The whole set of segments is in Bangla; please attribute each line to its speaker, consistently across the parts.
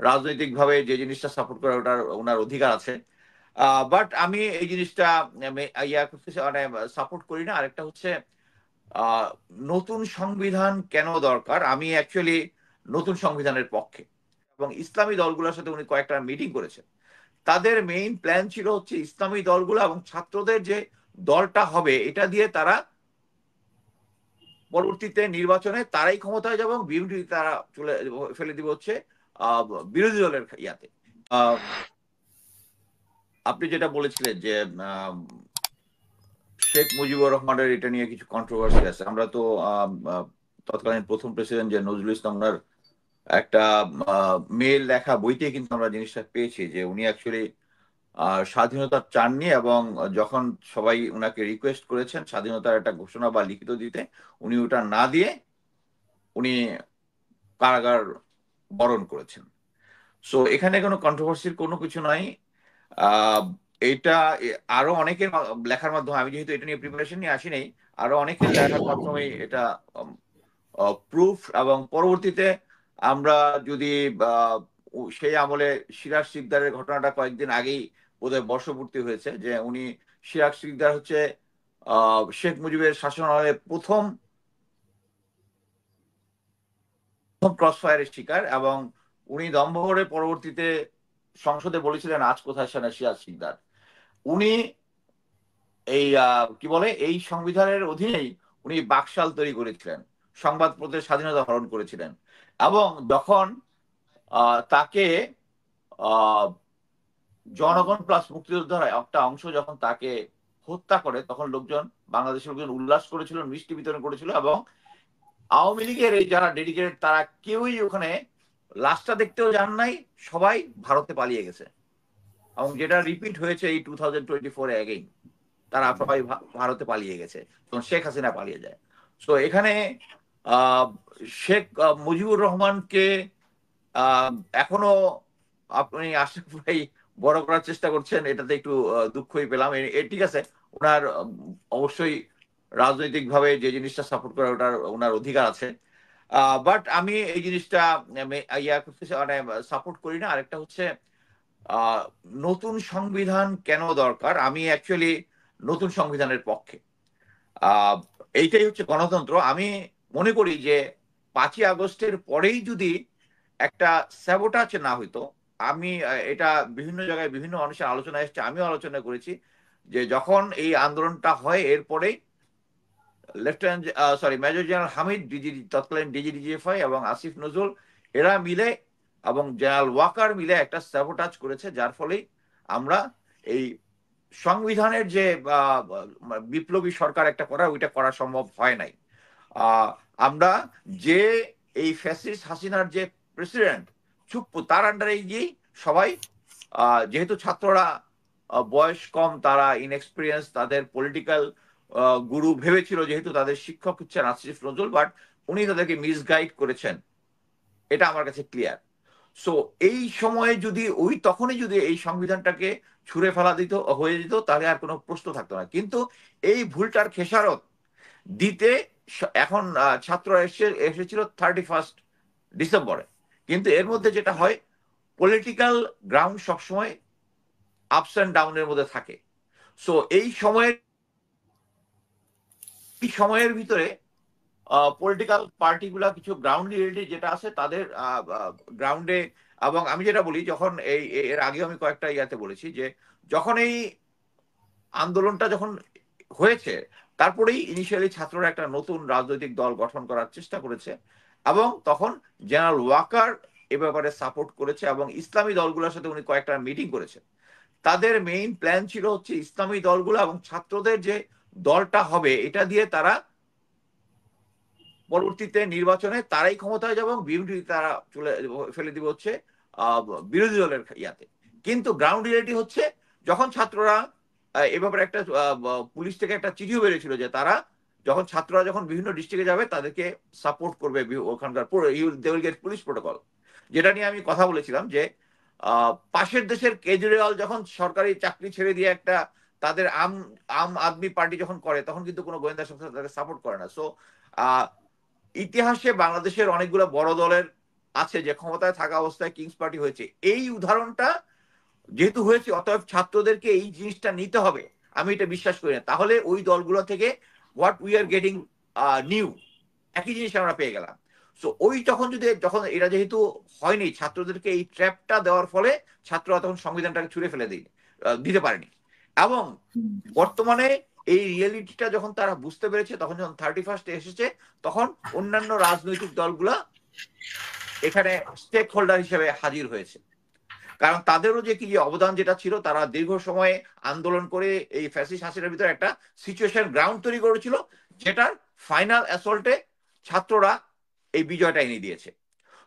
Speaker 1: রাজনৈতিকভাবে যে জিনিসটা সাপোর্ট করে ওটার ওনার অধিকার আছে। বাট আমি এই জিনিসটা ইয়া করতেছি, মানে সাপোর্ট করি না। আরেকটা হচ্ছে আহ, নতুন সংবিধান কেন দরকার, আমি অ্যাকচুয়ালি নতুন সংবিধানের পক্ষে। এবং ইসলামী দলগুলোর সাথে উনি কয়েকটা মিটিং করেছেন। তাদের মেইন প্ল্যান ছিল হচ্ছে ইসলামী দলগুলো এবং ছাত্রদের যে দলটা হবে এটা দিয়ে তারা পরবর্তীতে নির্বাচনে তারাই ক্ষমতায় যাবে এবং বিএনপি তারা চলে ফেলে দিবে হচ্ছে আহ, বিরোধী দলের ইয়াতে। আহ, আপনি যেটা বলেছিলেন যে আহ, শেখ মুজিবুর রহমানের এটা নিয়ে কিছু কন্ট্রোভার্সি আছে। আমরা তো তৎকালীন প্রথম প্রেসিডেন্ট যে নজরুল ইসলাম ওনার একটা মেল লেখা বইতে কিন্তু আমরা জিনিসটা পেয়েছি যে উনি অ্যাকচুয়ালি স্বাধীনতা চাননি, এবং যখন সবাই উনাকে রিকোয়েস্ট করেছেন স্বাধীনতার একটা ঘোষণা বা লিখিত দিতে, উনি ওটা না দিয়ে উনি কারাগার বরণ করেছেন। সো এখানে কোনো কন্ট্রোভার্সির কোনো কিছু নাই। আহ, এটা আরো অনেকের লেখার মাধ্যমে, আমি যেহেতু এটা নিয়ে প্রিপারেশন নিয়ে আসি নাই, আরো অনেকের লেখার মাধ্যমে এটা প্রুফ। এবং পরবর্তীতে আমরা যদি আহ, সেই আমলে সিরাজ শিকদারের ঘটনাটা কয়েকদিন আগেই বোধহয় বর্ষপূর্তি হয়েছে, যে উনি সিরাজ শিকদার হচ্ছে শেখ মুজিবের শাসনামলে প্রথম ক্রস ফায়ারের শিকার। এবং উনি দম্ভরে পরবর্তীতে সংসদে বলেছিলেন আজ কোথায় সেনা সিরাজ শিকদার। উনি এই কি বলে এই সংবিধানের অধীনেই উনি বাকশাল তৈরি করেছিলেন, সংবাদপত্রের স্বাধীনতা হরণ করেছিলেন। এবং যখন তাকে আহ, জনগণ প্লাস মুক্তিযোদ্ধারা একটা অংশ যখন তাকে হত্যা করে, তখন লোকজন, বাংলাদেশের লোকজন উল্লাস করেছিল, মিষ্টি বিতরণ করেছিল। এবং আওয়ামী লীগের এই যারা ডেডিকেটেড তারা কেউই ওখানে লাশটা দেখতেও যান নাই, সবাই ভারতে পালিয়ে গেছে। এবং যেটা রিপিট হয়েছে এই 2024-এ অ্যাগেইন, তারা সবাই ভারতে পালিয়ে গেছে, তখন শেখ হাসিনা পালিয়ে যায়। তো এখানে আহ, শেখ মুজিবুর রহমানকে আহ, এখনো আপনি আশরাফ ভাই বড় করার চেষ্টা করছেন, এটাতে একটু দুঃখই পেলাম। ঠিক আছে, ওনার অবশ্যই রাজনৈতিকভাবে যে জিনিসটা সাপোর্ট করে ওটার ওনার অধিকার আছে। বাট আমি এই জিনিসটা ইয়া করতেছি, মানে সাপোর্ট করি না। আরেকটা হচ্ছে আহ, নতুন সংবিধান কেন দরকার, আমি অ্যাকচুয়ালি নতুন সংবিধানের পক্ষে। আহ, এইটাই হচ্ছে গণতন্ত্র। আমি মনে করি যে 5ই আগস্টের পরেই যদি একটা স্যাবোটাজ না হইতো, আমি এটা বিভিন্ন জায়গায় বিভিন্ন মানুষের আলোচনা এসছে, আমিও আলোচনা করেছি, যে যখন এই আন্দোলনটা হয় এরপরেই লেফটেন্যান্ট মেজর জেনারেল হামিদ তৎকালীন ডিজিডিজিএফআই এবং আসিফ নজরুল এরা মিলে এবং জেনারেল ওয়াকার মিলে একটা স্যাবোটাজ করেছে, যার ফলে আমরা এই সংবিধানের যে বিপ্লবী সরকার একটা করা, ওইটা করা সম্ভব হয় নাই। আহ, আমরা যে এই ফ্যাসিস্ট হাসিনার যে প্রেসিডেন্ট চুপ্পু, তার আন্ডারে গিয়েই সবাই, যেহেতু ছাত্ররা বয়স কম, তারা ইনএক্সপিরিয়েন্স, তাদের পলিটিক্যাল গুরু ভেবেছিল, যেহেতু তাদের শিক্ষক হচ্ছেন আসিফ নজরুল, বাট উনি তাদেরকে মিসগাইড করেছেন, এটা আমার কাছে ক্লিয়ার। সো এই সময়ে যদি তখনই যদি এই সংবিধানটাকে ছুঁড়ে ফেলা দিত হয়ে যেত, তাহলে আর কোনো প্রশ্ন থাকতো না। কিন্তু এই ভুলটার খেসারত দিতে এখন ছাত্ররা এসেছিল 31 ডিসেম্বরে। কিন্তু এর মধ্যে যেটা হয়, পলিটিক্যাল গ্রাউন্ড সবসময় আপস অ্যান্ড ডাউনের মধ্যে থাকে। সো এই সময়ের ভিতরে পলিটিক্যাল পার্টিগুলা কিছু গ্রাউন্ড রিয়েলিটি যেটা আছে তাদের গ্রাউন্ডে। এবং আমি যেটা বলি, যখন এর আগেও আমি কয়েকটা ইয়াতে বলেছি যে যখন এই আন্দোলনটা যখন হয়েছে, তারপরেই ইনিশিয়ালি ছাত্ররা একটা নতুন রাজনৈতিক দল গঠন করার চেষ্টা করেছে। এবং তখন জেনারেল ওয়াকার এ ব্যাপারে সাপোর্ট করেছে এবং ইসলামী দলগুলোর সাথে উনি কয়েকটা মিটিং করেছে। তাদের মেইন প্ল্যান ছিল হচ্ছে ইসলামী দলগুলো এবং ছাত্রদের যে দলটা হবে এটা দিয়ে তারা পরবর্তীতে নির্বাচনে তারাই ক্ষমতায় যাবে এবং বিএনপি তারা চলে ফেলে দিবে হচ্ছে বিরোধী দলের ইয়াতে। কিন্তু গ্রাউন্ড রিয়েলিটি হচ্ছে, যখন ছাত্ররা এ ব্যাপারে একটা পুলিশ থেকে একটা চিঠিও বেরিয়েছিল যে তারা যখন ছাত্ররা যখন বিভিন্ন ডিস্ট্রিক্টে যাবে তাদেরকে সাপোর্ট করবে ওখানকার they will get police protocol. যেটা নিয়ে আমি কথা বলেছিলাম যে পাশের দেশের কেজরিওয়াল যখন সরকারি চাকরি ছেড়ে দিয়ে একটা তাদের আম আম আদমি পার্টি যখন করে, তখন কিন্তু কোনো গোয়েন্দা সংস্থা তাদের সাপোর্ট করে না। সো ইতিহাসে বাংলাদেশের অনেকগুলো বড় দলের আছে, যে ক্ষমতায় থাকা অবস্থায় কিংস পার্টি হয়েছে, এই উদাহরণটা যেহেতু হয়েছে, অতএব ছাত্রদেরকে এই জিনিসটা নিতে হবে, আমি এটা বিশ্বাস করি না। তাহলে ওই দলগুলো থেকে what we are getting new, একই জিনিস আমরা পেয়ে গেলাম। সো ওই যখন এটা যেহেতু হয়নি, ছাত্রদেরকে এই ট্র্যাপটা দেওয়ার ফলে ছাত্ররা তখন সংবিধানটাকে ছুঁড়ে ফেলে দিতে পারেনি। এবং বর্তমানে এই রিয়েলিটিটা যখন তারা বুঝতে পেরেছে, তখন যখন 31 এসেছে, তখন অন্যান্য রাজনৈতিক দলগুলা এখানে স্টেক হোল্ডার হিসেবে হাজির হয়েছে। কারণ তাদেরও যে কি যে অবদান যেটা ছিল, তারা দীর্ঘ সময়ে আন্দোলন করে এই ফ্যাসিস্ট হাসিনার ভিতরে একটা সিচুয়েশন গ্রাউন্ড তৈরি করেছিল, যেটার ফাইনাল অ্যাসল্টে ছাত্ররা এই বিজয়টা এনে দিয়েছে।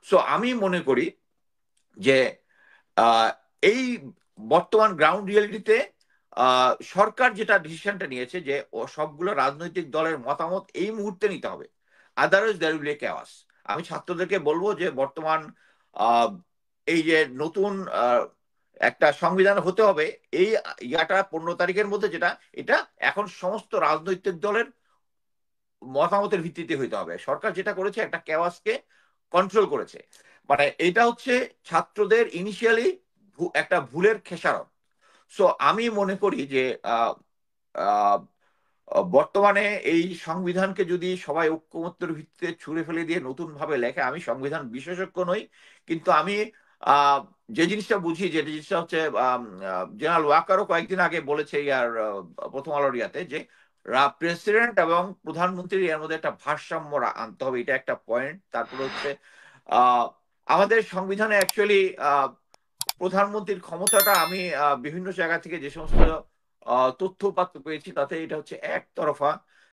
Speaker 1: সো আমি মনে করি যে এই বর্তমান গ্রাউন্ড রিয়েলিটিতে সরকার যেটা ডিসিশনটা নিয়েছে, যে সবগুলো রাজনৈতিক দলের মতামত এই মুহূর্তে নিতে হবে, otherwise there will be chaos. আমি ছাত্রদেরকে বলবো যে বর্তমান এই যে নতুন একটা সংবিধান হতে হবে, এই ইয়াটা 15 তারিখের মধ্যে, যেটা এটা এখন সমস্ত রাজনৈতিক দলের মতামতের ভিত্তিতে হইতে হবে। সরকার যেটা করেছে, একটা কেওয়াসকে কন্ট্রোল করেছে। মানে এটা হচ্ছে ছাত্রদের ইনিশিয়ালি একটা ভুলের খেসারত। সো আমি মনে করি যে বর্তমানে এই সংবিধানকে যদি সবাই ঐক্যমত্যের ভিত্তিতে ছুঁড়ে ফেলে দিয়ে নতুন ভাবে লেখে, আমি সংবিধান বিশেষজ্ঞ নই, কিন্তু আমি যে জিনিসটা বুঝি, যে জিনিসটা হচ্ছে জেনারেল ওয়াকারও কয়েকদিন আগে বলেছে ইয়ার প্রথম আলোর ইয়াতে, যে প্রেসিডেন্ট এবং প্রধানমন্ত্রীর এর মধ্যে একটা ভারসাম্য আনতে হবে, এটা একটা পয়েন্ট। তারপরে হচ্ছে আমাদের সংবিধানে অ্যাকচুয়ালি প্রধানমন্ত্রীর ক্ষমতাটা, আমি বিভিন্ন জায়গা থেকে যে সমস্ত তথ্য উপাত্ত পেয়েছি, তাতে এটা হচ্ছে একতরফা।